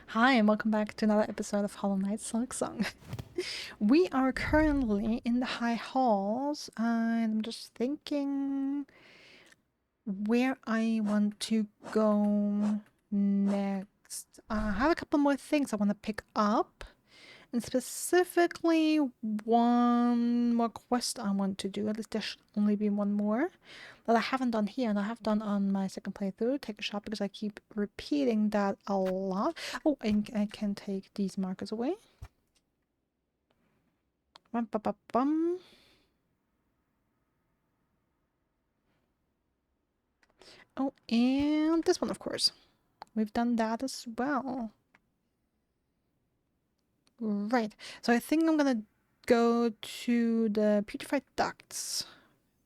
Hi, and welcome back to another episode of Hollow Knight Silksong. We are currently in the High Halls, and I'm just thinking where I want to go next. I have a couple more things I want to pick up, and specifically one more quest I want to do. At least there should only be one more that I haven't done here, and I have done on my second playthrough. Take a shot because I keep repeating that a lot. Oh, and I can take these markers away. Bum, bum, bum, bum. Oh, and this one, of course. We've done that as well. Right. So I think I'm gonna go to the putrefied ducts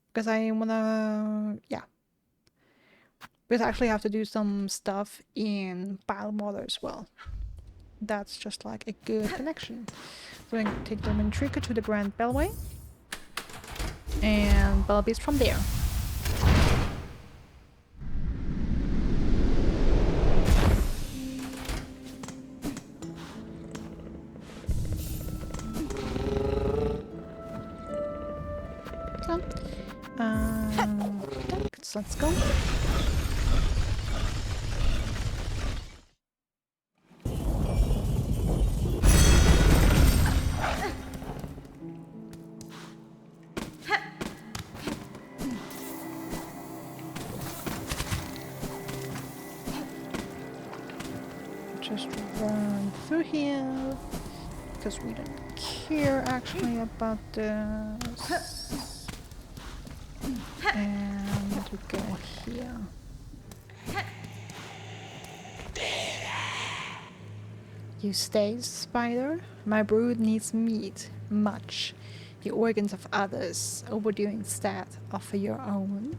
because I wanna, yeah. Because I actually have to do some stuff in bile water as well. That's just like a good connection. So I can take the Mantrika to the Grand Bellway and Bellbeast from there. Let's go. Just run through here because we don't care actually about this. And we go here. You stay, spider. My brood needs meat, much. The organs of others, overdue instead, offer your own.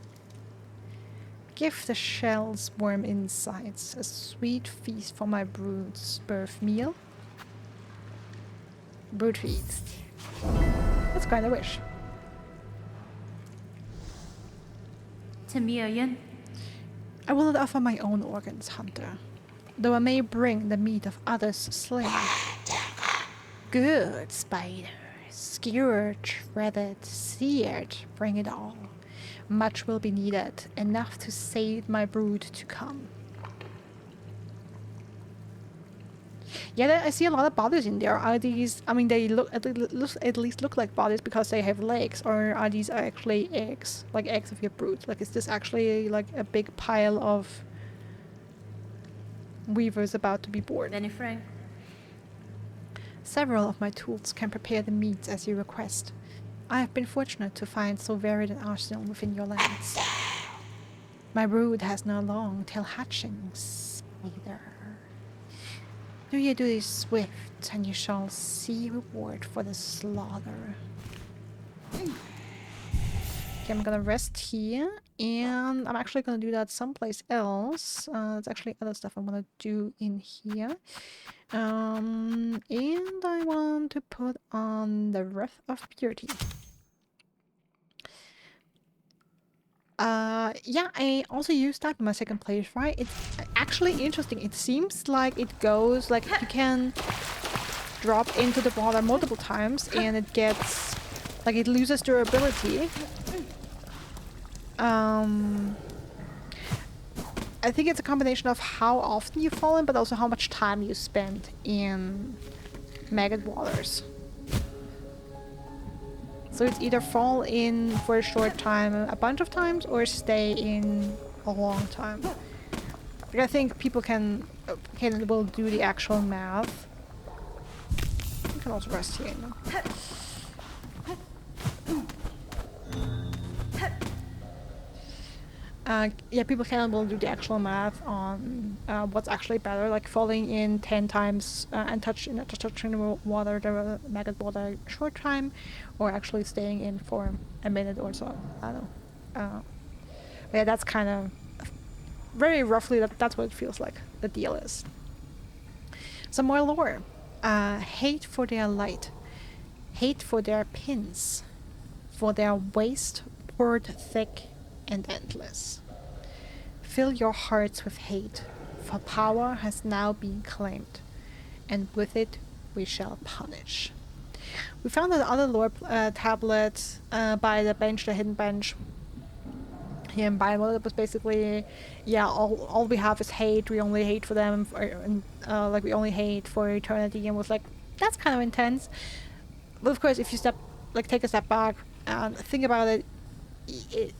Give the shells warm insides, a sweet feast for my brood's birth meal. Brood feast. That's quite a wish. Tamiyan. I will not offer my own organs, hunter, though I may bring the meat of others slain. Good, spider. Skewered, shredded, seared, bring it all. Much will be needed, enough to save my brood to come. Yeah, I see a lot of bodies in there. Are these, I mean, they look at least look like bodies because they have legs, or are these actually eggs? Like eggs of your brood? Like, is this actually like a big pile of weavers about to be born? Benny Frank. Several of my tools can prepare the meats as you request. I have been fortunate to find so varied an arsenal within your lands. My brood has not long till hatching, spider. Do your duty swift, and you shall see reward for the slaughter. Okay, I'm gonna rest here, and I'm actually gonna do that someplace else. There's actually other stuff I want to do in here. And I want to put on the Wreath of Purity. Yeah, I also used that in my second playthrough. It's actually interesting. It seems like it goes, like you can drop into the water multiple times and it gets, like it loses durability. I think it's a combination of how often you fall in, but also how much time you spend in maggot waters. So it's either fall in for a short time a bunch of times or stay in a long time. Like I think people will do the actual math. You can also rest here. No? Yeah, people will do the actual math on what's actually better, like falling in 10 times and touching the water, the maggot water, short time, or actually staying in for a minute or so. I don't know. Yeah, that's kind of very roughly that's what it feels like. The deal is. Some more lore. Hate for their light, hate for their pins, for their waist poured thick and endless. Fill your hearts with hate, for power has now been claimed. and with it we shall punish. We found that other lore tablet by the bench, the hidden bench here in Bible. It was basically, yeah, all we have is hate. We only hate for them, like we only hate for eternity, and was like, that's kind of intense. But of course, if you take a step back and think about it,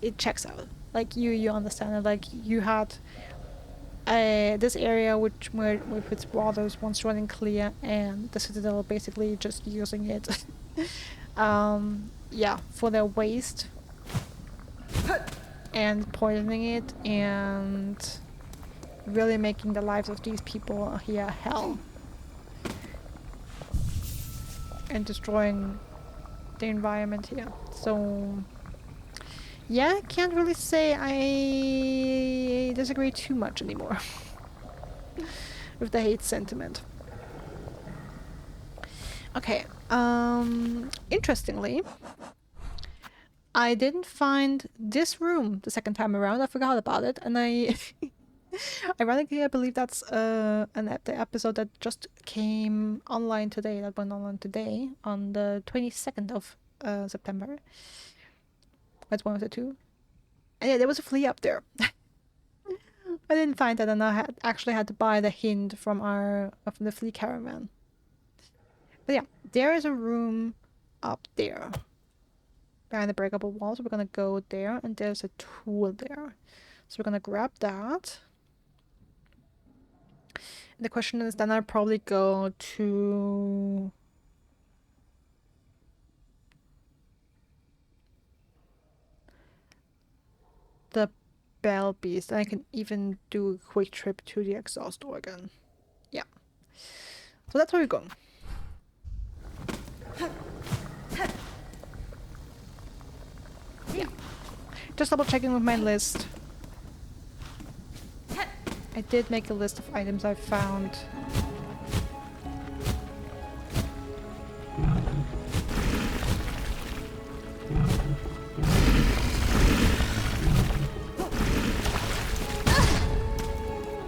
it checks out. Like you understand it. Like you had this area with its waters once running clear, and the Citadel basically just using it, yeah, for their waste and poisoning it and really making the lives of these people here hell and destroying the environment here. So yeah, can't really say I disagree too much anymore with the hate sentiment. Okay, interestingly, I didn't find this room the second time around. I forgot about it, and ironically, I believe that's the episode that just came online today, that went online today, on the 22nd of September. That's one of the two. And yeah, there was a flea up there. I didn't find that, and I actually had to buy the hint from the flea caravan. But yeah, there is a room up there behind the breakable wall, so we're gonna go there, and there's a tool there. So we're gonna grab that. And the question is, then I'll probably go to the Bell Beast, and I can even do a quick trip to the exhaust organ. Yeah. So that's where we're going. Yeah. Just double checking with my list. I did make a list of items I found.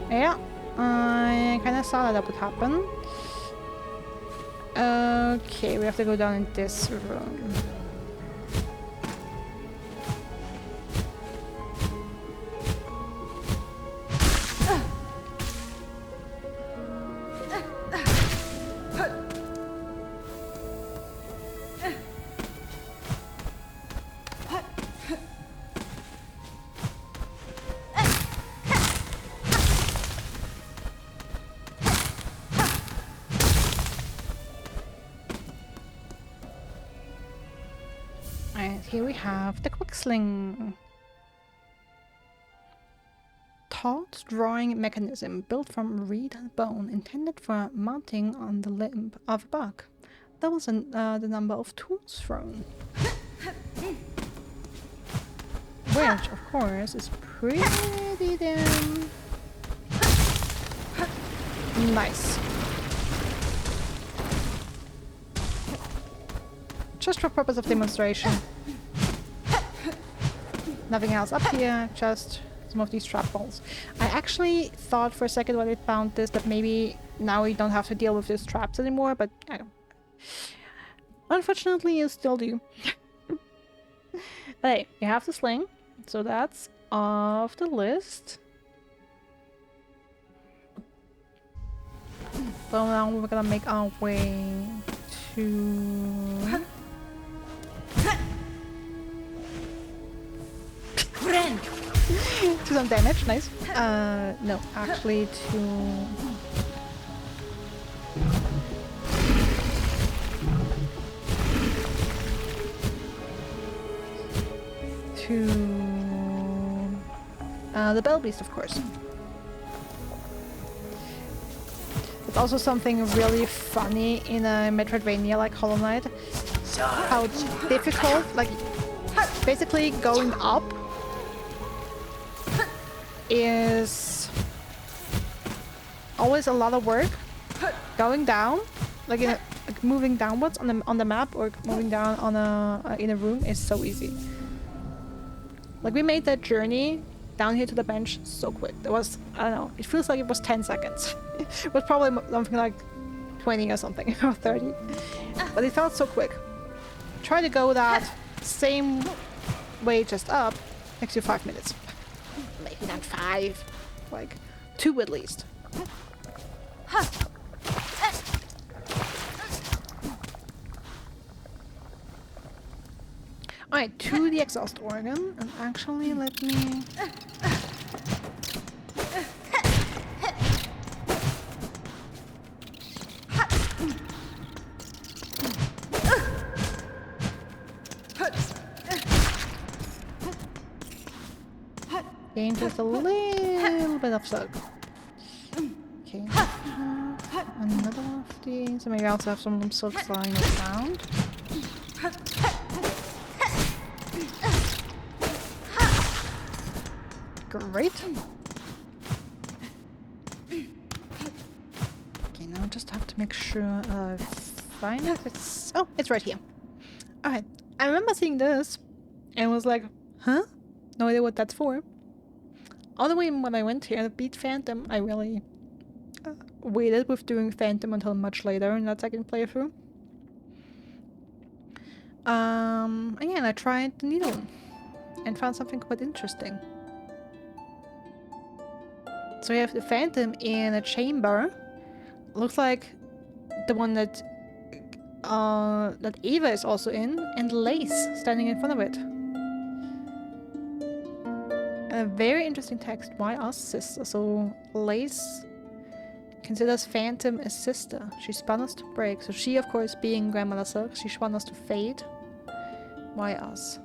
Yeah, I kind of saw that would happen. Okay, we have to go down in this room. Here we have the quick sling. Taut drawing mechanism built from reed and bone, intended for mounting on the limb of a bug. Doubles the number of tools thrown. Which, of course, is pretty damn nice. Just for purpose of demonstration. Nothing else up here, just some of these trap balls. I actually thought for a second when I found this that maybe now we don't have to deal with these traps anymore, but unfortunately you still do. But hey, you have the sling, so that's off the list. So now we're gonna make our way to... to some damage, nice. No, actually to the Bell Beast, of course. It's also something really funny in a Metroidvania like Hollow Knight. How difficult, like, basically going up is always a lot of work. Going down, like moving downwards on the map or moving down on in a room is so easy. Like we made that journey down here to the bench so quick. There was, I don't know, it feels like it was 10 seconds. It was probably something like 20 or something, or 30. But it felt so quick. Try to go that same way just up, takes you 5 minutes. Maybe not 5, like 2 at least. Alright, to the exhaust organ, and actually let me... Gain just a little bit of silk. Okay, another one of these. Maybe I also have some of them silk lying around. Great. Okay, now I just have to make sure I find it. It's right here. Alright, I remember seeing this and was like, huh? No idea what that's for. All the way when I went here to beat Phantom, I really waited with doing Phantom until much later in that second playthrough. Again, I tried the needle and found something quite interesting. So we have the Phantom in a chamber. Looks like the one that Ava is also in, and Lace standing in front of it. A very interesting text. Why us sister? So Lace considers Phantom a sister. She spun us to break. So she, of course, being Grandmother Silk, she spun us to fade. Why us?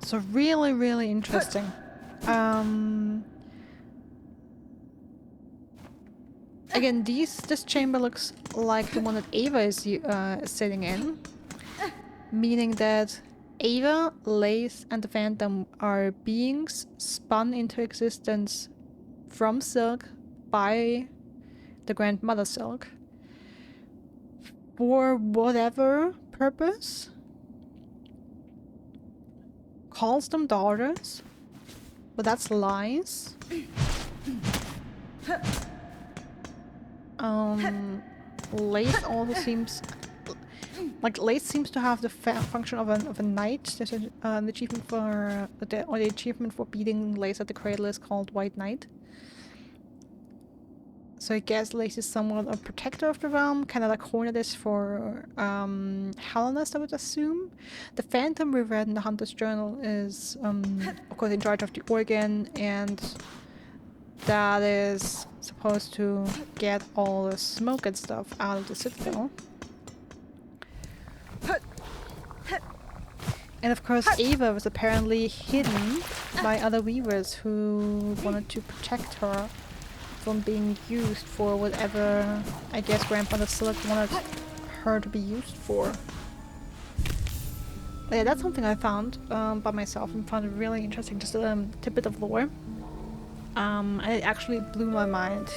So really, really interesting. Again, this chamber looks like the one that Ava is sitting in, meaning that Ava, Lace, and the Phantom are beings spun into existence from Silk by the Grandmother Silk for whatever purpose. Calls them daughters, but that's lies. Lace also seems like Lace seems to have the function of a knight. There's an achievement for the achievement for beating Lace at the cradle is called White Knight. So I guess Lace is somewhat a protector of the realm, kind of like Hornet is for Hellenist, I would assume. The Phantom we read in the Hunter's Journal is, of course, in charge of the organ, and that is supposed to get all the smoke and stuff out of the citadel. And of course, Ava was apparently hidden by other weavers who wanted to protect her from being used for whatever, I guess, Grandmother Silk wanted her to be used for. But yeah, that's something I found by myself and found it really interesting, just a tidbit of lore. And it actually blew my mind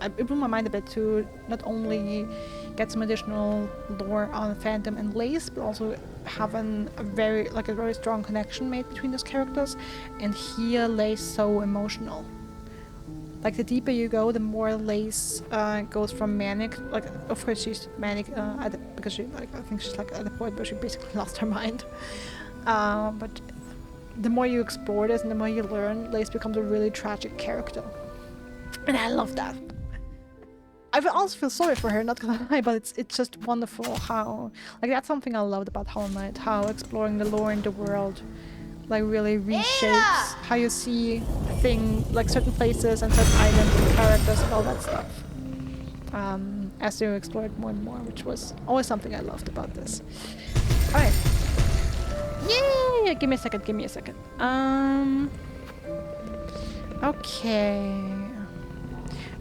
it blew my mind a bit to not only get some additional lore on Phantom and Lace, but also have a very strong connection made between those characters, and hear Lace so emotional. Like, the deeper you go, the more Lace goes from manic. Like, of course she's manic because she, like, I think she's like at the point where she basically lost her mind. But the more you explore this and the more you learn, Lace becomes a really tragic character, and I love that. I also feel sorry for her, not gonna lie, but it's just wonderful how, like, that's something I loved about Hollow Knight, how exploring the lore in the world like really reshapes how you see like certain places and certain items and characters and all that stuff. As you explore it more and more, which was always something I loved about this. Alright. Yay! Give me a second. Okay.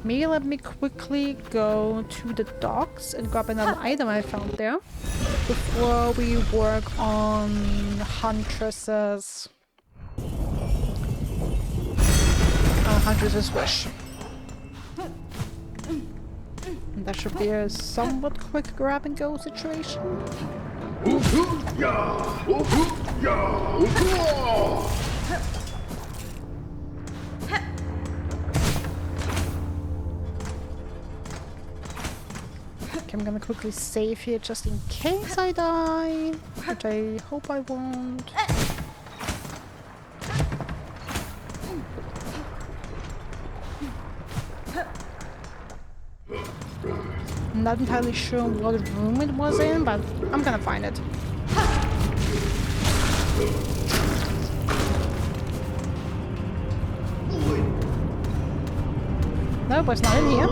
Maybe let me quickly go to the docks and grab another item I found there before we work on Huntress's wish. And that should be a somewhat quick grab and go situation. Okay, I'm gonna quickly save here just in case I die, which I hope I won't. I'm not entirely sure what room it was in, but I'm gonna find it. No, but it's not in here.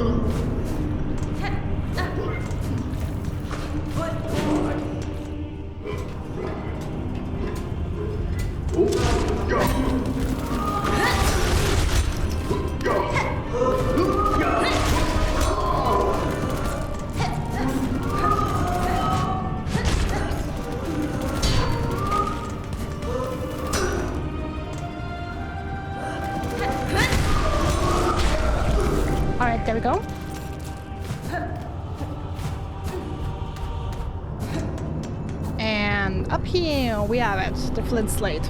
Alright, there we go. And up here we have it, the flint slate.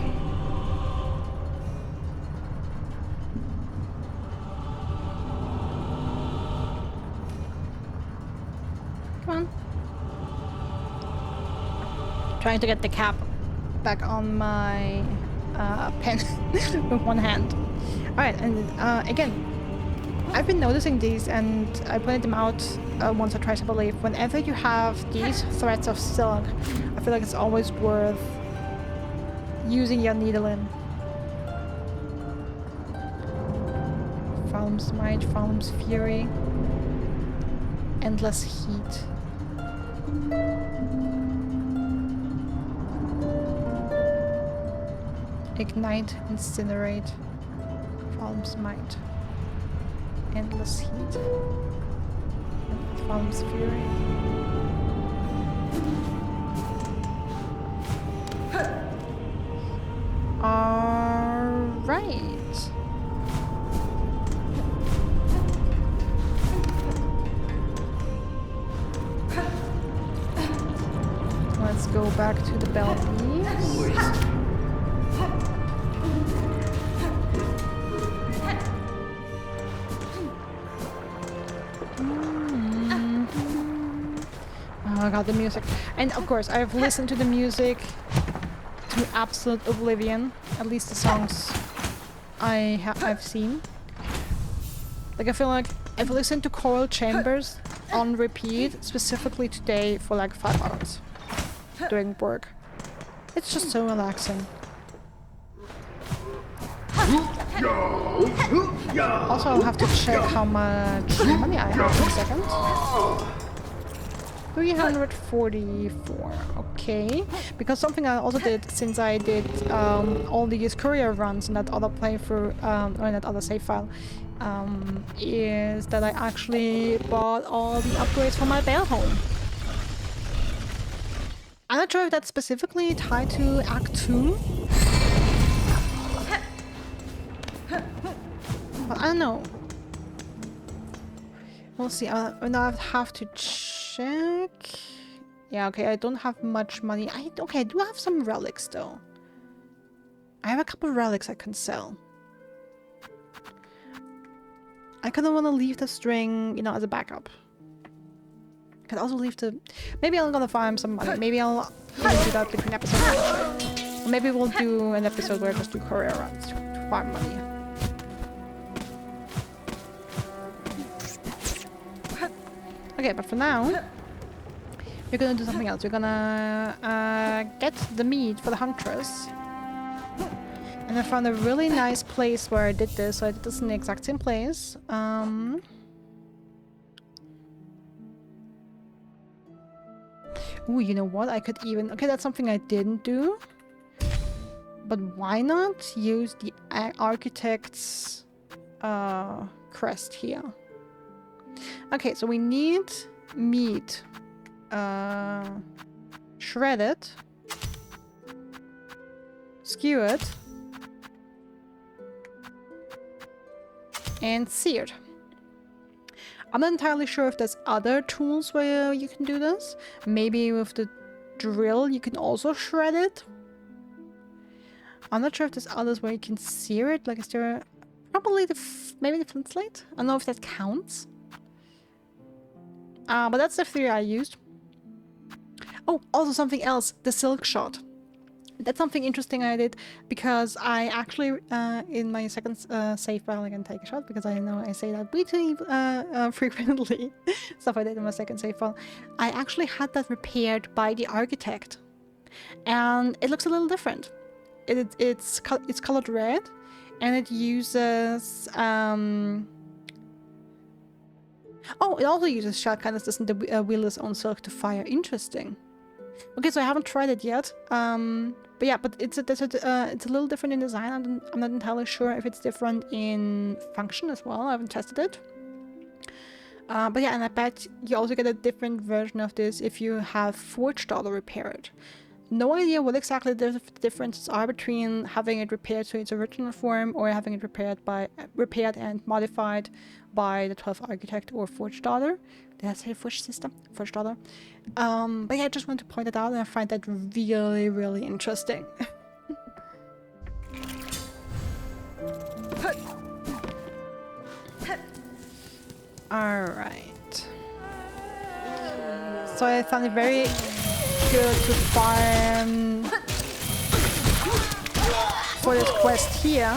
Come on. Trying to get the cap back on my pen with one hand. Alright, and again, I've been noticing these, and I pointed them out once or twice, I believe. Whenever you have these threads of silk, I feel like it's always worth using your needle in. Pharloom's Might, Pharloom's Fury, Endless Heat. Ignite, Incinerate, Pharloom's Might. Endless Heat. Pharloom's Fury. Alright. Let's go back to the Bell Beast. Oh god, the music. And of course, I've listened to the music to absolute oblivion. At least the songs I've seen. Like, I feel like I've listened to Choral Chambers on repeat, specifically today, for like 5 hours doing work. It's just so relaxing. Also, I'll have to check how much money I have in a second. 344, okay. Because something I also did since I did all these courier runs in that other playthrough, or in that other save file, is that I actually bought all the upgrades for my Bell home. I'm not sure if that's specifically tied to Act 2. But I don't know. We'll see. Now I have to check. Yeah, okay, I don't have much money. Okay, I do have some relics though. I have a couple of relics I can sell. I kind of want to leave the string, you know, as a backup. I could also leave the... Maybe I'm gonna farm some money. Maybe I'll do that between episodes. Or maybe we'll do an episode where I just do courier runs to farm money. Okay, but for now, we're gonna do something else. We're gonna get the meat for the huntress. And I found a really nice place where I did this, so I did this in the exact same place. Ooh, you know what? I could even... Okay, that's something I didn't do. But why not use the architect's crest here? Okay, so we need meat. Shredded. Skewered. And seared. I'm not entirely sure if there's other tools where you can do this. Maybe with the drill, you can also shred it. I'm not sure if there's others where you can sear it. Like, is there probably maybe the flint slate? I don't know if that counts. But that's the 3 I used. Oh, also something else, the silk shot. That's something interesting I did because I actually, in my second save file, I can take a shot because I know I say that way too frequently. Stuff I did in my second save file. I actually had that repaired by the architect, and it looks a little different. It's colored red, and it uses oh, it also uses shotgun as doesn't the wheel's own silk to fire. Interesting. Okay, so I haven't tried it yet. But yeah, but it's a little different in design. I'm not entirely sure if it's different in function as well. I haven't tested it. But yeah, and I bet you also get a different version of this if you have forged or repaired. No idea what exactly the differences are between having it repaired to its original form or having it repaired and modified by the 12th architect or forged daughter. Did I say forged sister? Forged daughter. But yeah, I just want to point it out, and I find that really, really interesting. Alright. So I found it very good to farm for this quest here.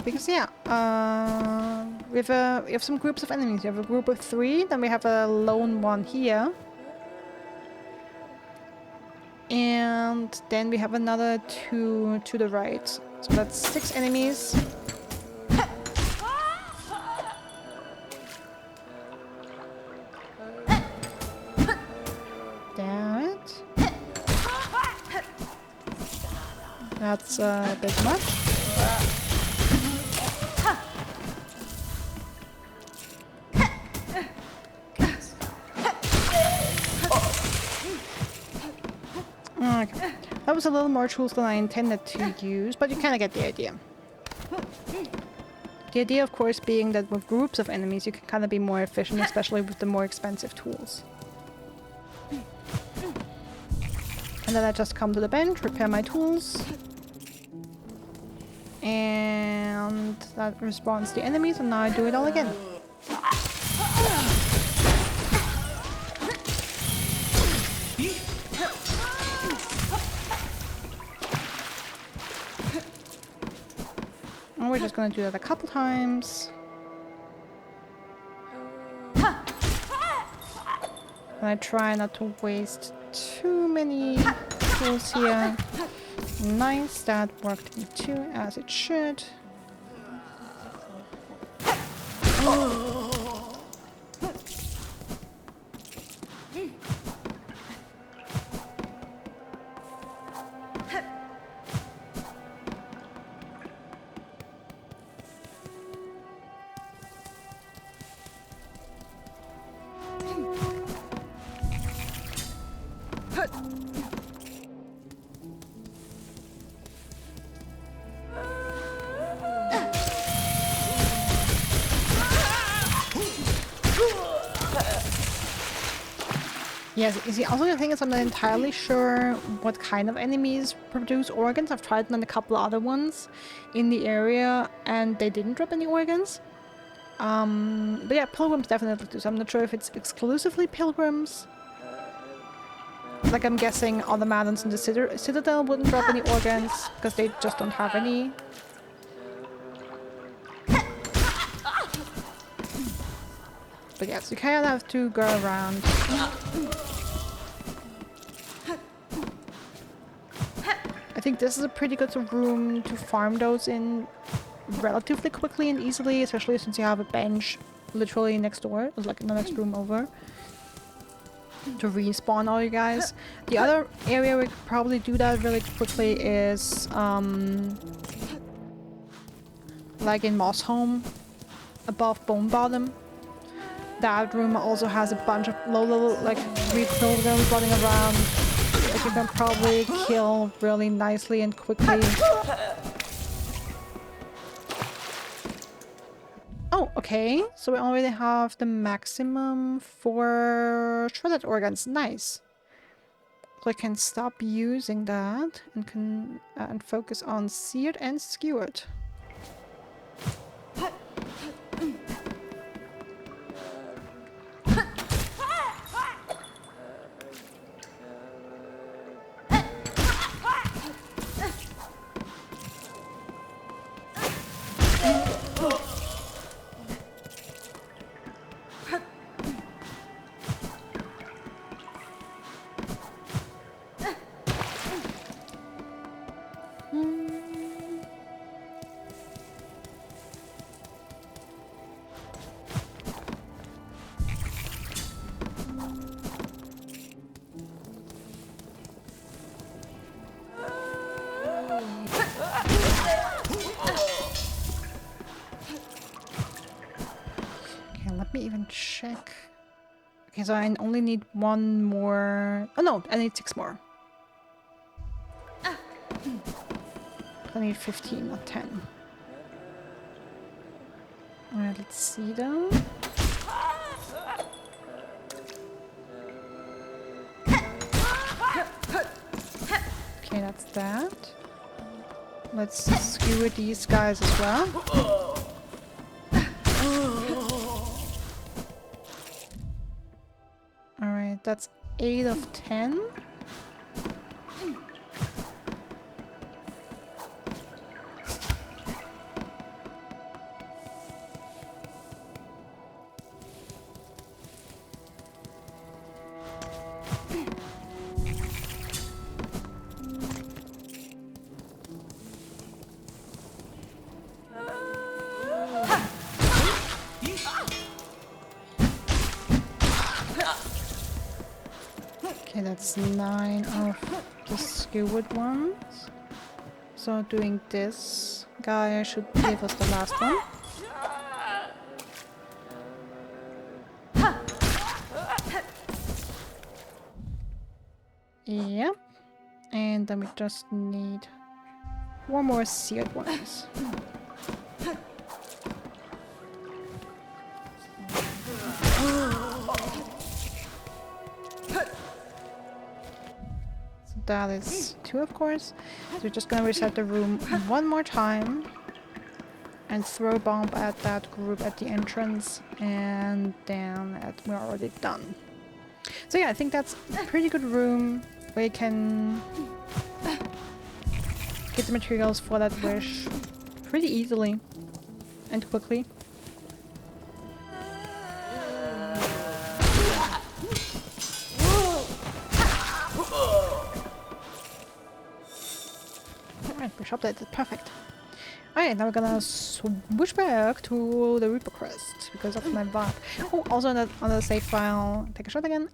Because yeah, we have some groups of enemies. We have a group of 3, then we have a lone one here. And then we have another 2 to the right. So that's 6 enemies. Damn it. That's a bit much. Okay. That was a little more tools than I intended to use, but you kind of get the idea. The idea, of course, being that with groups of enemies you can kind of be more efficient, especially with the more expensive tools. And then I just come to the bench, repair my tools. And that respawns the enemies, and now I do it all again. And we're just gonna do that a couple times. And I try not to waste too many tools here. Nice, that worked in 2 as it should. Yes, you see, also the thing is I'm not entirely sure what kind of enemies produce organs. I've tried on a couple other ones in the area and they didn't drop any organs. But yeah, pilgrims definitely do, so I'm not sure if it's exclusively pilgrims. Like I'm guessing other madons in the Citadel wouldn't drop any organs because they just don't have any. But yes, you kind of have to go around. I think this is a pretty good room to farm those in relatively quickly and easily, especially since you have a bench literally next door, like in the next room over, to respawn all you guys. The other area we could probably do that really quickly is like in Moss Home, above Bone Bottom. That room also has a bunch of low level, like, 3 pilgrims running around that you can probably kill really nicely and quickly. Oh, Okay, so we already have the maximum for shredded organs. Nice. So I can stop using that and focus on seared and skewered. Let me even check. Okay, so I only need one more. Oh no, I need 6 more. I need 15, not 10. Alright, let's see though. Okay, that's that. Let's skewer these guys as well. Alright, that's 8 of 10. Okay, that's 9 of the skewered ones. So doing this guy should give us the last one. Yep. And then we just need 1 more seared ones. That is 2, of course. So we're just gonna reset the room 1 more time and throw a bomb at that group at the entrance, and then we're already done. So yeah, I think that's a pretty good room where you can get the materials for that wish pretty easily and quickly. Wish updated, perfect. Alright, now we're gonna switch back to the Reaper Crest because that's my vibe. Oh, also on the save file, take a shot again.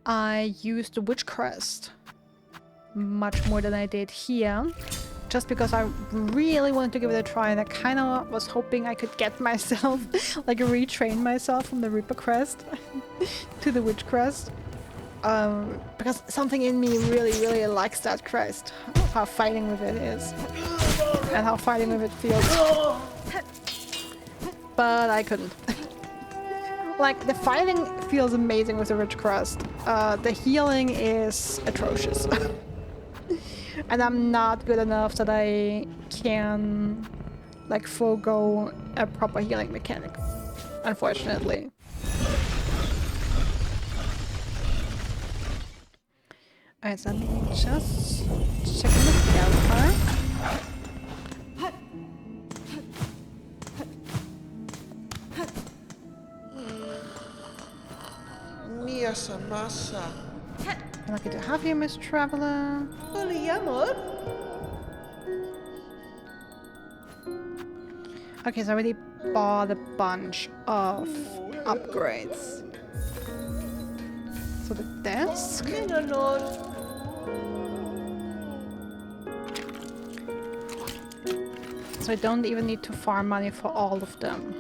I used the Witch Crest much more than I did here, just because I really wanted to give it a try, and I kind of was hoping I could get myself, like, retrain myself from the Reaper Crest to the Witch Crest. Because something in me really likes that crest. How fighting with it is. And how fighting with it feels. But I couldn't. Like, the fighting feels amazing with the Witch Crest. The healing is atrocious. And I'm not good enough that I can, like, forego a proper healing mechanic. Unfortunately. Alright, so let me just check the Delta. Mia Samasa. Lucky to have you, Miss Traveler. Okay, so I already bought a bunch of upgrades. So the desk. So I don't even need to farm money for all of them.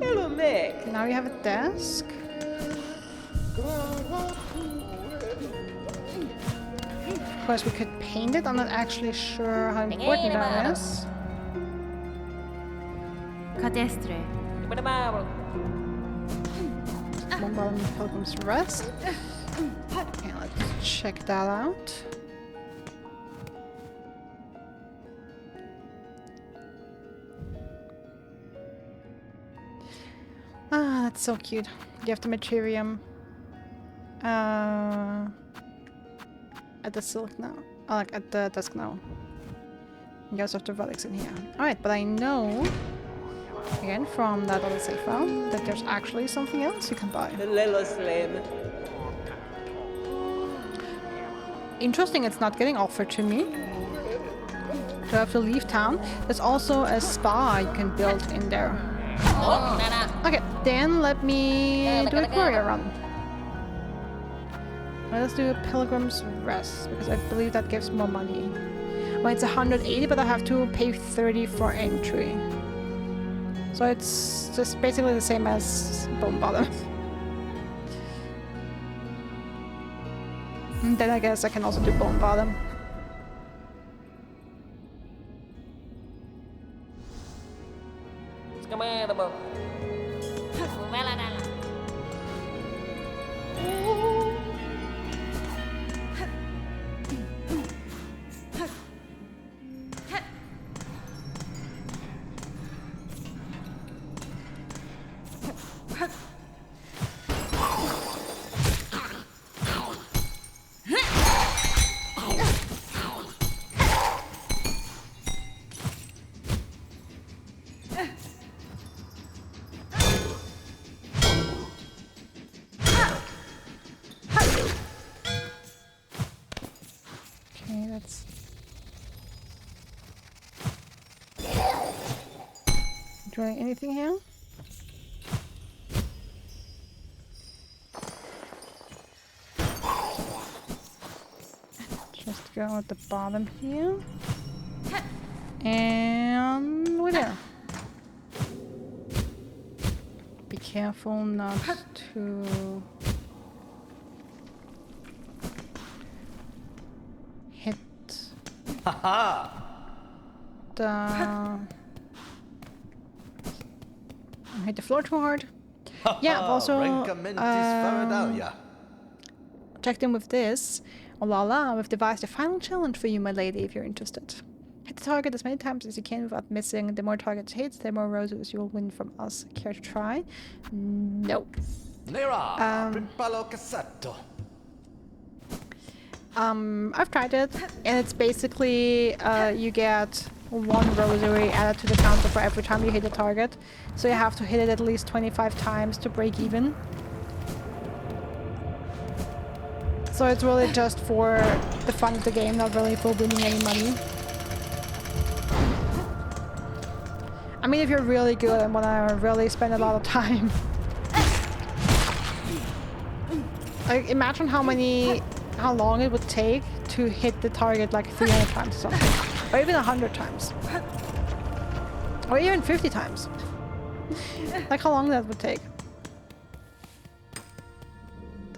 Hello, Meg. Now you have a desk. course, we could paint it. I'm not actually sure how important that is. Cadestre. Bombardment of Pilgrim's Rest. Okay, let's check that out. Ah, that's so cute. You have the Materium at the silk now. Oh, like at the desk now. You also have the relics in here. Alright, but I know, again, from that other save file, that there's actually something else you can buy. Interesting, it's not getting offered to me. Do I have to leave town? There's also a spa you can build in there. Okay, then let me do a courier run. Let's do a Pilgrim's Rest, because I believe that gives more money. Well, it's 180, but I have to pay 30 for entry. So it's just basically the same as Bone Bottom. And then I guess I can also do Bone Bottom. Doing anything here? Just go at the bottom here. And we're there. Be careful not to hit the hit the floor too hard. Yeah, I've also checked in with this. Oh la la, we've devised a final challenge for you, my lady, if you're interested. Hit the target as many times as you can without missing. The more targets hits, the more roses you will win from us. Care to try? No. I've tried it, and it's basically you get one rosary added to the counter for every time you hit a target. So you have to hit it at least 25 times to break even. So it's really just for the fun of the game, not really for winning any money. I mean, if you're really good and wanna really spend a lot of time. Like, imagine how long it would take to hit the target like 300 times or something. Or even 100 times. Or even 50 times. Like how long that would take.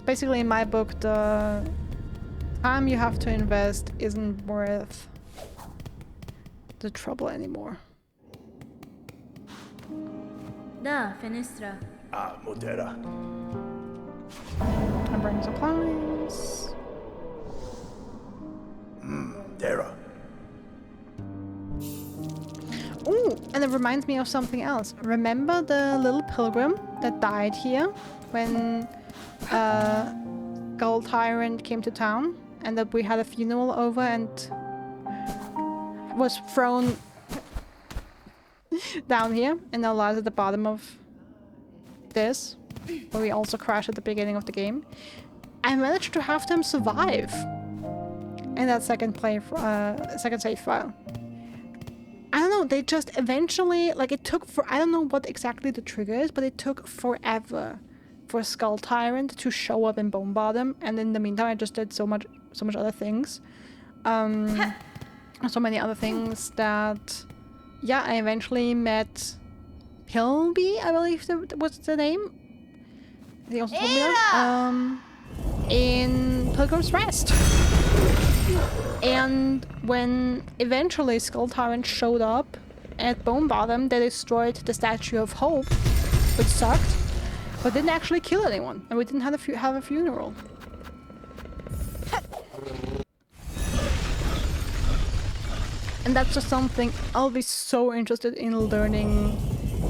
Basically, in my book, the time you have to invest isn't worth the trouble anymore. Da, Fenestra. Modera. I bring supplies. Dera. Ooh, and it reminds me of something else. Remember the little pilgrim that died here when Gold Tyrant came to town, and that we had a funeral over and was thrown down here and now lies at the bottom of this, where we also crashed at the beginning of the game. I managed to have them survive in that second save file. I don't know, they just eventually, like, it took for, I don't know what exactly the trigger is, but it took forever for Skull Tyrant to show up in Bone Bottom, and in the meantime I just did so much other things. So many other things that, yeah, I eventually met Pilby, I believe that was the name. They also told me that. In Pilgrim's Rest. And when eventually Skull Tyrant showed up at Bone Bottom, they destroyed the Statue of Hope, which sucked, but didn't actually kill anyone, and we didn't have a funeral. And that's just something I'll be so interested in learning,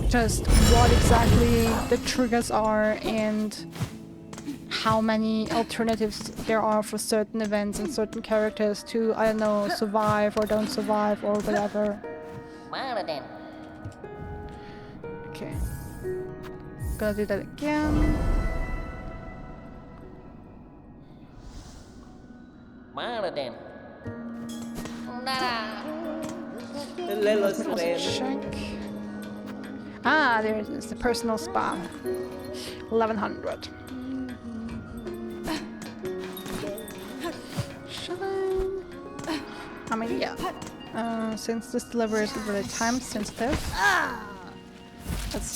just what exactly the triggers are and how many alternatives there are for certain events and certain characters to, I don't know, survive or don't survive or whatever. Okay. Gonna do that again. Little Also slam. check. Ah, there it is, the personal spa. 1100. Shine. I mean, yeah. Since this delivery is really time sensitive, let's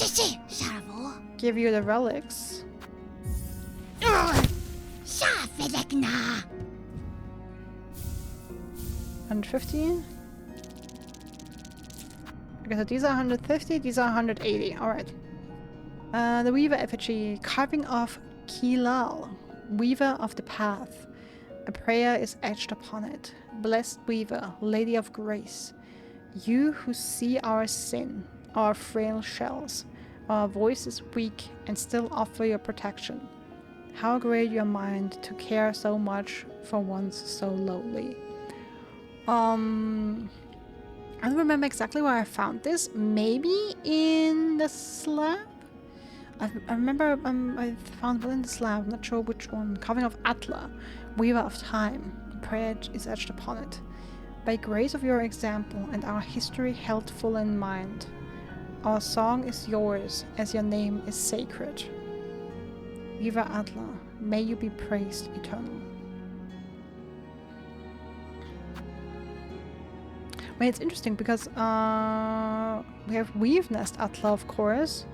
give you the relics. 150. Okay, so these are 150, these are 180. Alright. The Weaver effigy, carving of Kilal, Weaver of the Path. A prayer is etched upon it. Blessed Weaver, Lady of Grace, you who see our sin, our frail shells, our voices weak, and still offer your protection. How great your mind to care so much for one so lowly. I don't remember exactly where I found this. Maybe in the slab? I remember I found one in the slab. I'm not sure which one. Carving of Atla, Weaver of Time. Prayer is etched upon it. By grace of your example and our history held full in mind, our song is yours as your name is sacred. Weaver Atla, may you be praised eternal. I mean, it's interesting because we have Weave Nest Atla, of course.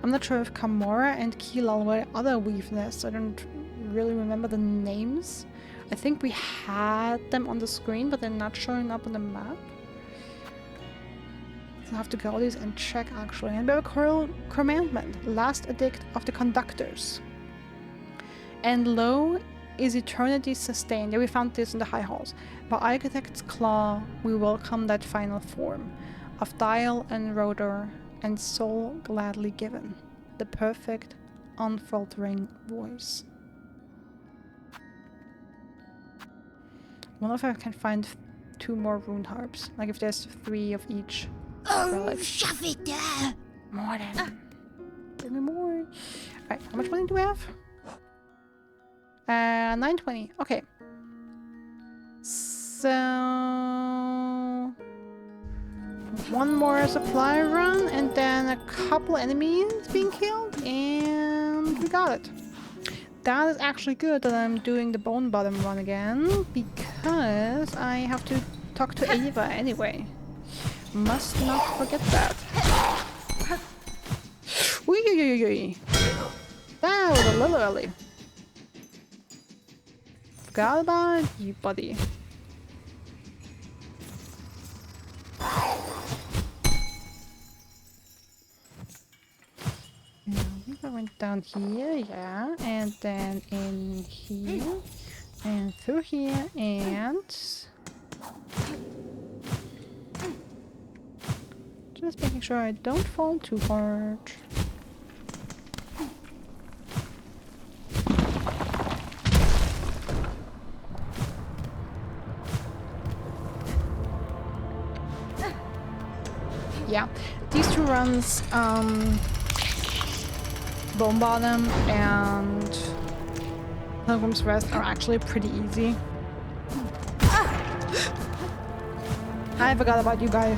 I'm not sure if Kamora and Kilal were other Weave Nests. I don't really remember the names. I think we had them on the screen, but they're not showing up on the map. So I have to go these and check actually. And we have a Coral Commandment, Last Edict of the Conductors. And lo is eternity sustained. Yeah, we found this in the High Halls. By Architect's Claw, we welcome that final form of dial and rotor and soul gladly given. The perfect, unfaltering voice. I wonder if I can find 2 more rune harps. Like if there's 3 of each. Relic. More than. Give me more. Alright, how much money do we have? 920. Okay. So 1 more supply run and then a couple enemies being killed and we got it. That is actually good that I'm doing the Bone Bottom run again because I have to talk to Ava anyway. Must not forget that. Wee. That was a little early. Forgot about you, buddy. I went down here, yeah, and then in here, and through here, and just making sure I don't fall too hard. Yeah, these 2 runs, Bone Bottom and Pilgrim's Rest are actually pretty easy. I forgot about you guys.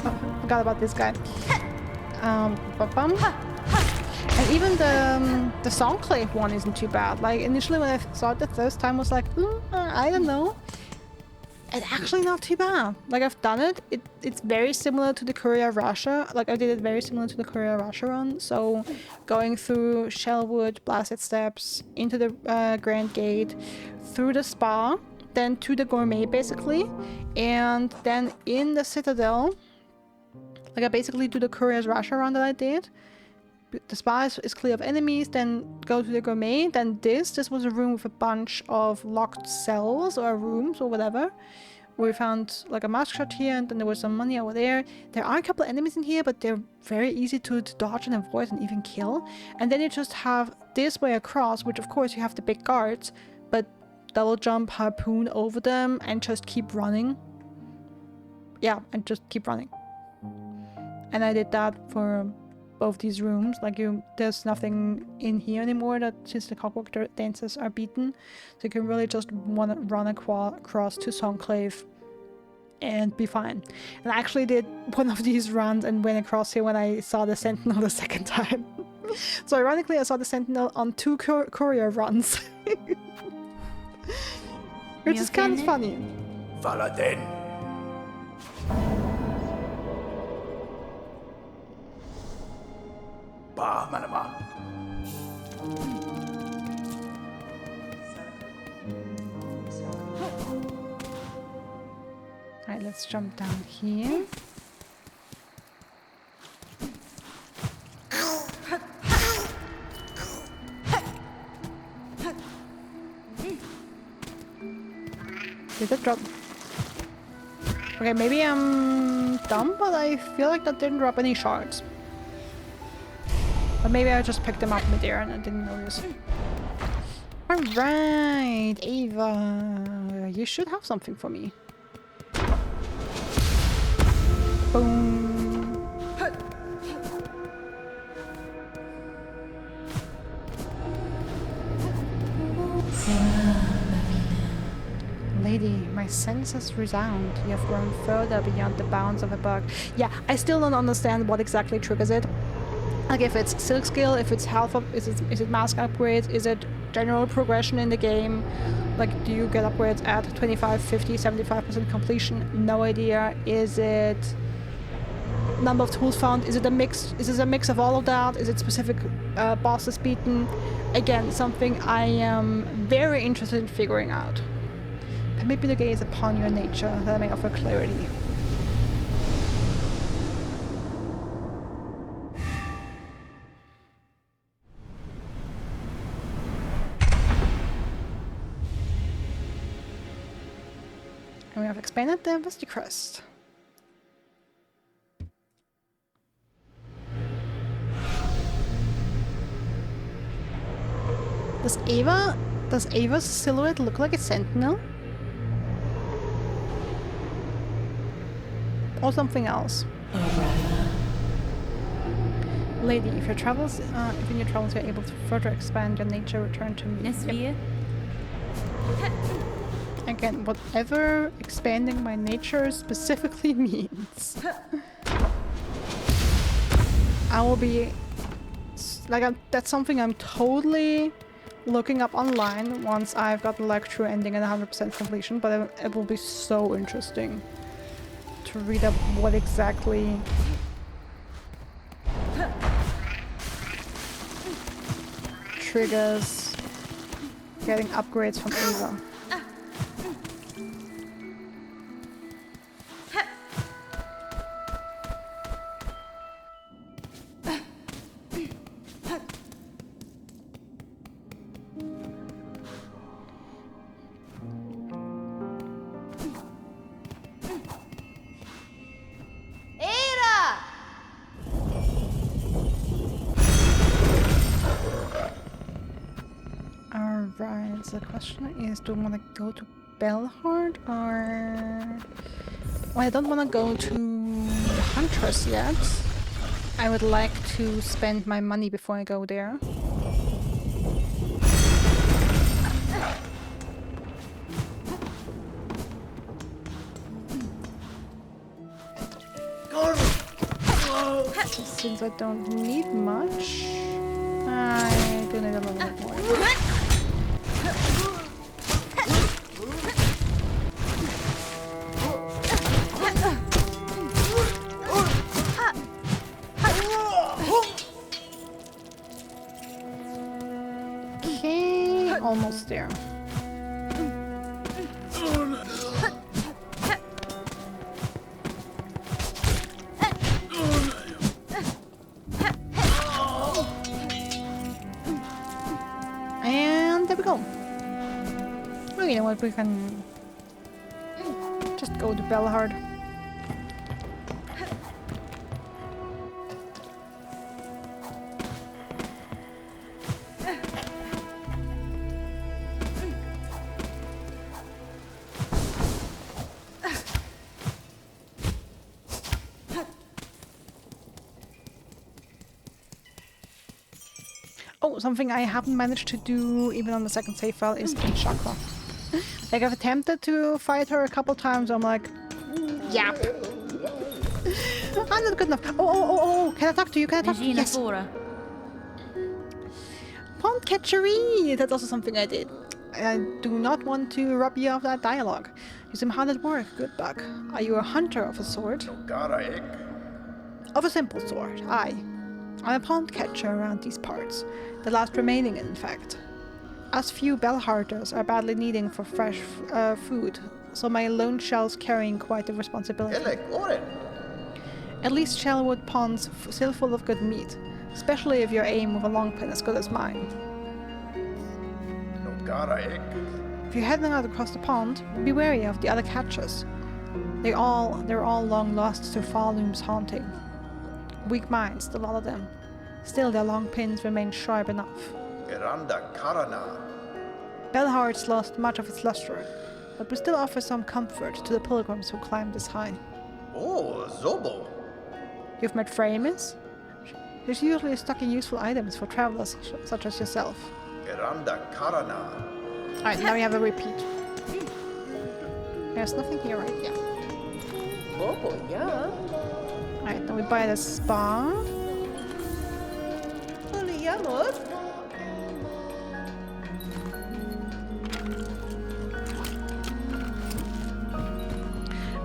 Oh, forgot about this guy. And even the Songclave one isn't too bad. Like initially when I saw it the first time, I was like, I don't know. It's actually not too bad. Like I've done it. It's very similar to the Courier Russia. Like I did it very similar to the Courier Russia run. So going through Shellwood, Blasted Steps, into the Grand Gate, through the spa, then to the gourmet basically, and then in the citadel, like I basically do the courier's rush around that I did. The spa is clear of enemies, then go to the gourmet, then this was a room with a bunch of locked cells or rooms or whatever. We found like a mask shot here, and then there was some money over there. There are a couple of enemies in here, but they're very easy to dodge and avoid and even kill. And then you just have this way across, which of course you have the big guards, but double jump, harpoon over them, and just keep running. Yeah, and just keep running. And I did that for both these rooms. Like there's nothing in here anymore that since the clockwork dances are beaten, so you can really just run across to Songclave and be fine. And I actually did one of these runs and went across here when I saw the Sentinel the second time. So ironically, I saw the Sentinel on 2 courier runs, which is kind of funny. Valaden. Ba manama. Alright, let's jump down here. Did it drop? Okay, maybe I'm dumb, but I feel like that didn't drop any shards. But maybe I just picked them up mid-air and I didn't notice. Alright, Ava. You should have something for me. Boom. Lady, my senses resound. You have grown further beyond the bounds of a bug. Yeah, I still don't understand what exactly triggers it. Like if it's silk skill, if it's health up, is it mask upgrades, is it general progression in the game? Like do you get upgrades at 25, 50, 75% completion? No idea. Is it number of tools found? Is it a mix? Is it a mix of all of that? Is it specific bosses beaten? Again, something I am very interested in figuring out. But maybe the gaze upon your nature that may offer clarity. And we have expanded the Vesty Crest. Does Ava's silhouette look like a sentinel? Or something else? Lady, if in your travels you're able to further expand your nature, return to me. Nesvie. Again, whatever expanding my nature specifically means. I will be... like, that's something I'm totally looking up online once I've got the lecture ending at 100% completion, but it will be so interesting to read up what exactly triggers getting upgrades from Ava. Alright, so the question is, do I want to go to Bellheart or... well, I don't want to go to the Huntress yet. I would like to spend my money before I go there. Since I don't need much, I do need a little bit more. Okay, almost there. Oh. Well, you know what? We can just go to Bellhard. Oh, something I haven't managed to do even on the second save file is the chakra. Like, I've attempted to fight her a couple times. I'm like, yep. I'm not good enough. Oh, can I talk to you? Can I talk to you? Regina Yes. Fora. Pond catchery! That's also something I did. I do not want to rob you of that dialogue. You seem hard at work, good buck. Are you a hunter of a sort? Of a simple sort, aye. I'm a pond catcher around these parts. The last remaining, in fact. Us few bellhearters are badly needing for fresh food, so my lone shell's carrying quite a responsibility. At least Shellwood Pond's still full of good meat, especially if your aim with a long pin as good as mine. If you're heading out across the pond, be wary of the other catchers. They're all long lost to Pharloom's haunting. Weak minds, a lot of them. Still, their long pins remain sharp enough. Bellheart's lost much of its luster, but we still offer some comfort to the pilgrims who climb this high. Oh, Zobo. You've met Framis? She's usually stocking useful items for travelers such as yourself. Alright, now we have a repeat. There's nothing here, right? Yeah. Oh, yeah. Alright, now we buy the spa. Only yammer.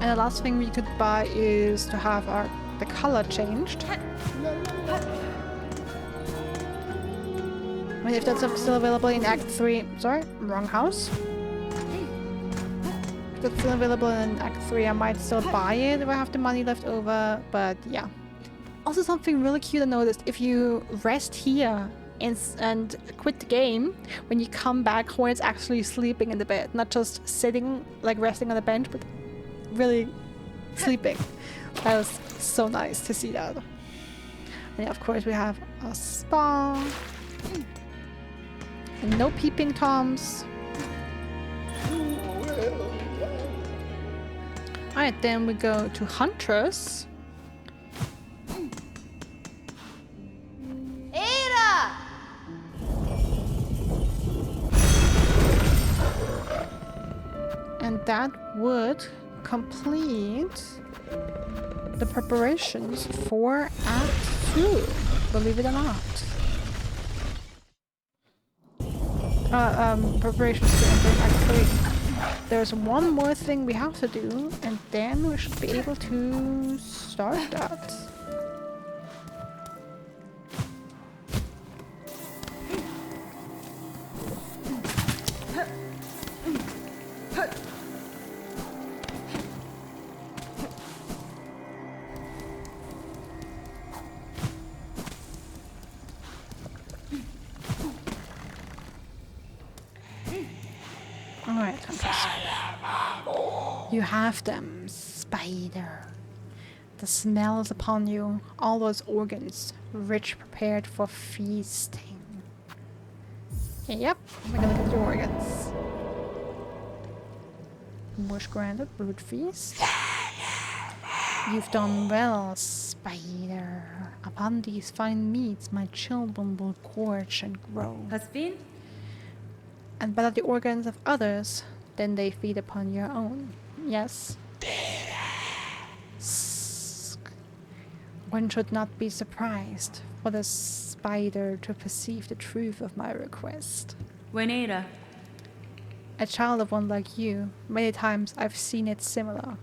And the last thing we could buy is to have the color changed. I mean, if that's still available in Act 3... Sorry, wrong house. If that's still available in Act 3, I might still buy it if I have the money left over, but yeah. Also, something really cute I noticed. If you rest here and quit the game, when you come back, Hornet's actually sleeping in the bed. Not just sitting, like resting on the bench, but really sleeping. That was so nice to see that. And yeah, of course we have a spa. And no peeping toms. Alright, then we go to Huntress. Ada! And that would complete the preparations for Act 2, believe it or not. Preparations to enter Act 3. There's one more thing we have to do, and then we should be able to start that. Alright, you have them, spider. The smell is upon you, all those organs, rich prepared for feasting. Yep, we're gonna look at your organs. Wish granted, brute feast. You've done well, spider. Upon these fine meats, my children will gorge and grow. Husband? And better the organs of others, then they feed upon your own. Yes? One should not be surprised for the spider to perceive the truth of my request. Wenera. A child of one like you, many times I've seen it similar.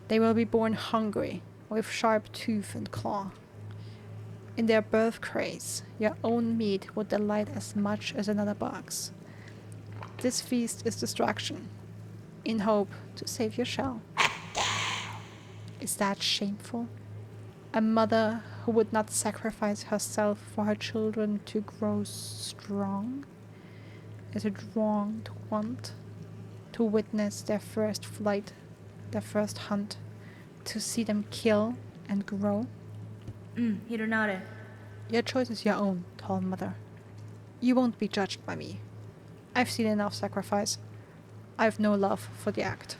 They will be born hungry, with sharp tooth and claw. In their birth craze, your own meat would delight as much as another bug's. This feast is distraction, in hope to save your shell. Is that shameful? A mother who would not sacrifice herself for her children to grow strong? is drawn to want to witness their first flight, their first hunt, to see them kill and grow. Hironare. Your choice is your own, tall mother. You won't be judged by me. I've seen enough sacrifice. I've no love for the act.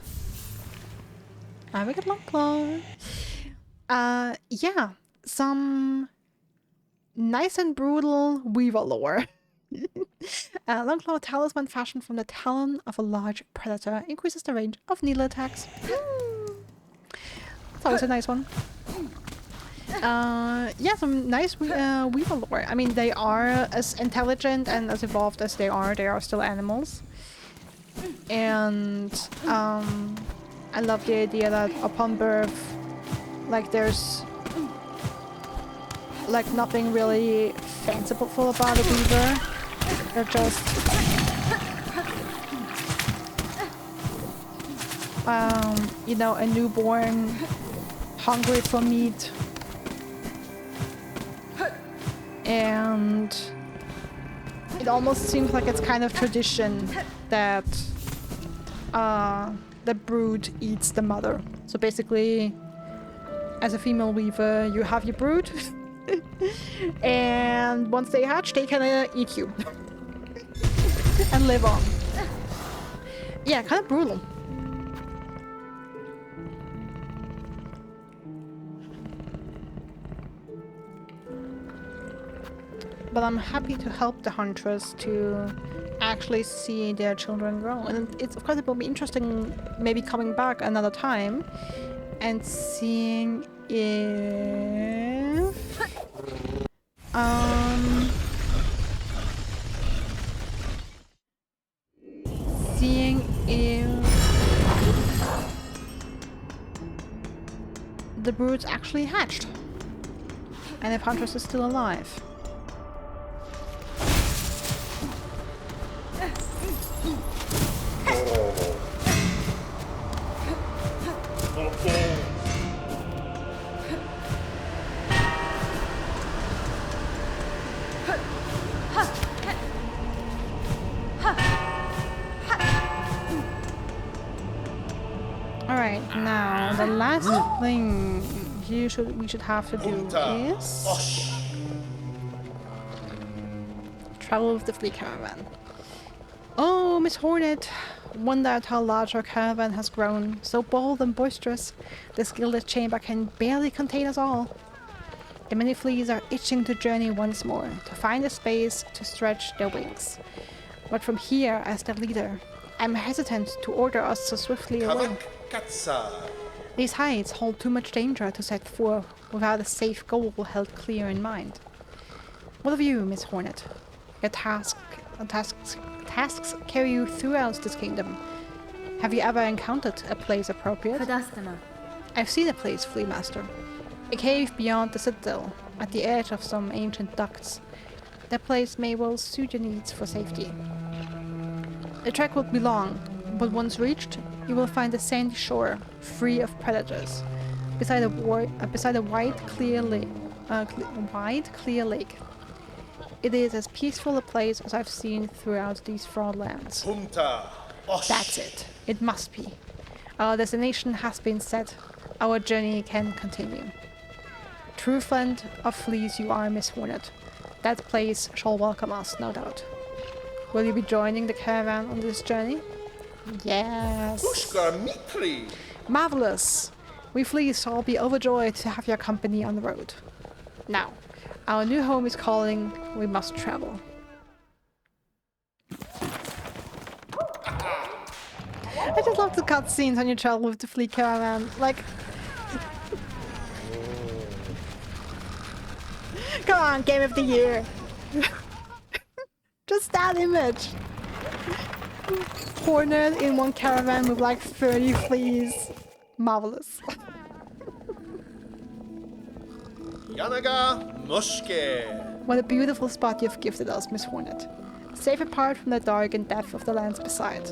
I make it long claw. Yeah, some nice and brutal weaver lore. Longclaw talisman fashioned from the talon of a large predator increases the range of needle attacks. That's always a nice one. Yeah, some nice weaver lore. I mean, they are as intelligent and as evolved as they are still animals. And I love the idea that upon birth, like there's like nothing really fanciful about a weaver. They're just you know, a newborn hungry for meat. And it almost seems like it's kind of tradition that the brood eats the mother. So basically, as a female weaver, you have your brood, and once they hatch, they can eat you and live on. Yeah, kind of brutal. But I'm happy to help the huntress to actually see their children grow. And it's, of course, it will be interesting maybe coming back another time and seeing if the brood's actually hatched and if Huntress is still alive. Alright, now the last thing we should have to do is travel with the flea caravan. Oh, Miss Hornet! Wondered how large our caravan has grown. So bold and boisterous, this gilded chamber can barely contain us all. The many fleas are itching to journey once more, to find a space to stretch their wings. But from here, as their leader, I'm hesitant to order us so swiftly away. These heights hold too much danger to set forth without a safe goal held clear in mind. What of you, Miss Hornet? Your tasks carry you throughout this kingdom. Have you ever encountered a place appropriate? Kadastana. I've seen a place, Flea Master. A cave beyond the citadel, at the edge of some ancient ducts. That place may well suit your needs for safety. The trek will be long, but once reached, you will find a sandy shore, free of predators, beside a wide, clear lake. It is as peaceful a place as I've seen throughout these fraud lands. That's it. It must be. Our destination has been set. Our journey can continue. True friend of fleas you are, Miss Hornet. That place shall welcome us, no doubt. Will you be joining the caravan on this journey? Yes. Marvelous. We fleas shall be overjoyed to have your company on the road. Now, our new home is calling. We must travel. I just love the cutscenes when you travel with the flea caravan. Like, come on, Game of the Year. Just that image. Hornet in one caravan with like 30 fleas. Marvelous. What a beautiful spot you've gifted us, Miss Hornet. Safe apart from the dark and death of the lands beside.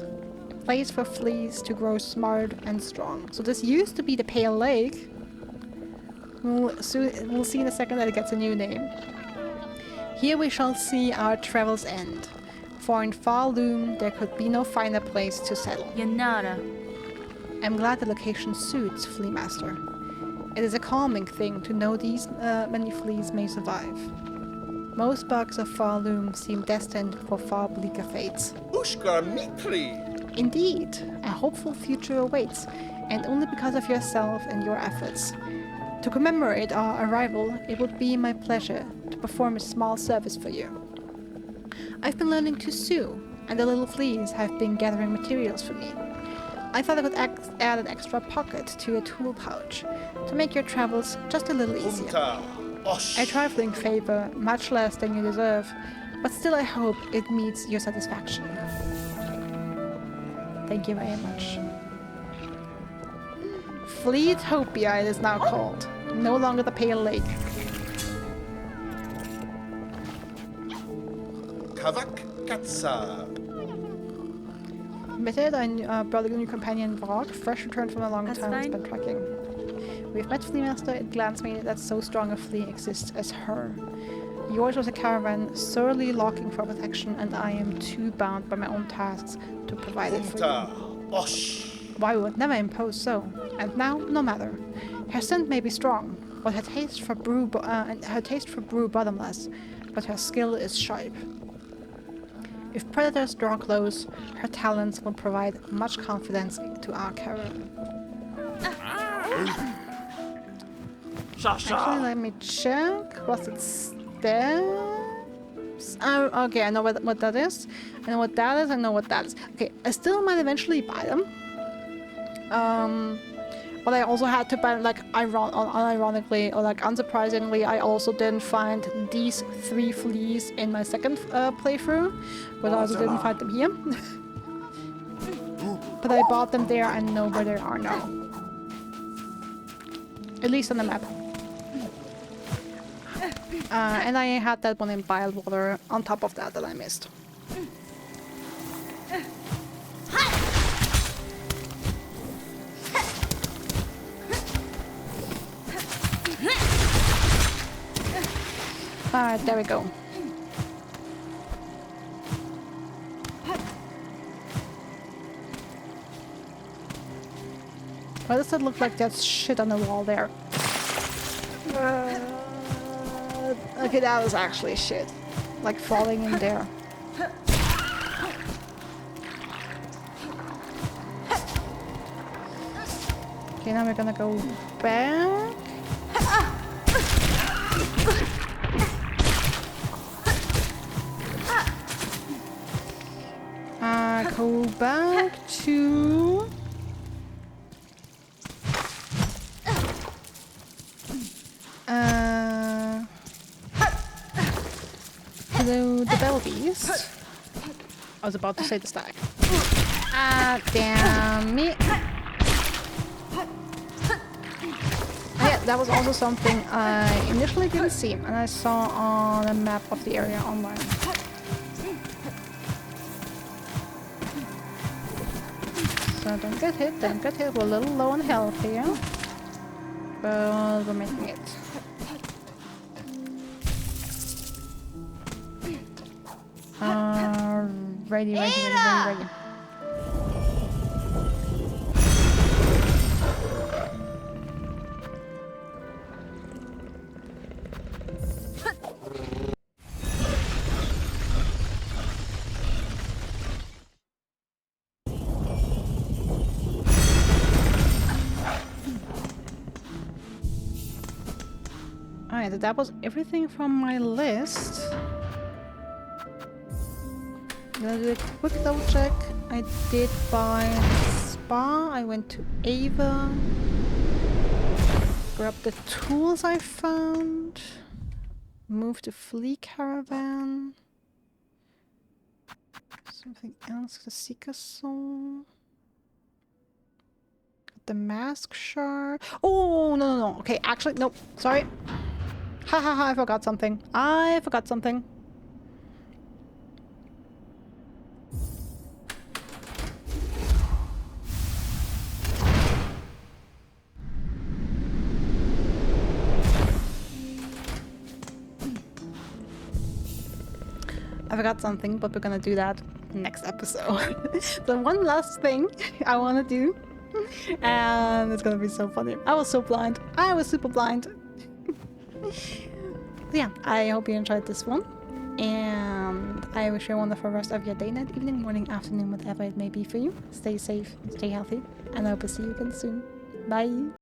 A place for fleas to grow smart and strong. So this used to be the Pale Lake. We'll see in a second that it gets a new name. Here we shall see our travels end. For in Pharloom, there could be no finer place to settle. Yanara. I'm glad the location suits, Flea Master. It is a calming thing to know these many fleas may survive. Most bugs of Pharloom seem destined for far bleaker fates. Ushkar Mitri. Indeed, a hopeful future awaits, and only because of yourself and your efforts. To commemorate our arrival, it would be my pleasure to perform a small service for you. I've been learning to sew, and the little fleas have been gathering materials for me. I thought I could add an extra pocket to your tool pouch to make your travels just a little easier. Punta. Osh. A trifling favor, much less than you deserve, but still I hope it meets your satisfaction. Thank you very much. Fleetopia it is now called, no longer the Pale Lake. Kavak Katsa. Admitted, I brought a new companion, Vrog, fresh returned from a long That's time fine. spent trekking. We've met Flea Master, it glanced me that so strong a flea exists as her. Yours was a caravan sorely longing for protection, and I am too bound by my own tasks to provide it for Punta. you. Osh. Why would never impose so? And now, no matter. Her scent may be strong, but her taste for brew bottomless, but her skill is sharp. If predators draw close, her talents will provide much confidence to our caravan. Actually, let me check. Was it steps? Oh, okay, I know what that is. I know what that is. I know what that is. Okay, I still might eventually buy them. But I also had to buy, like, unironically or like unsurprisingly, I also didn't find these 3 fleas in my second playthrough, but I also didn't find them here. But I bought them there and know where they are now. At least on the map. And I had that one in Bilewater on top of that I missed. Alright, there we go. Why does it look like there's shit on the wall there? Okay, that was actually shit. Like falling in there. Okay, now we're gonna go back. Go back to... Hello, the Bell Beast. I was about to say the stag. Ah, damn it. Yeah, that was also something I initially didn't see, and I saw on a map of the area online. So don't get hit, don't get hit. We're a little low on health here, but we're making it. Ready. Alright, that was everything from my list. Gonna do a quick double check. I did buy Spa, I went to Ava, grabbed the tools I found, moved the flea caravan, something else, the Seeker Soul, got the mask shard. Oh, no, okay, actually, nope, sorry. I forgot something. I forgot something, but we're gonna do that next episode. So one last thing I want to do, and it's gonna be so funny. I was so blind. I was super blind. Yeah, I hope you enjoyed this one, and I wish you a wonderful rest of your day, night, evening, morning, afternoon, whatever it may be for you. Stay safe, stay healthy, and I hope to see you again soon. Bye.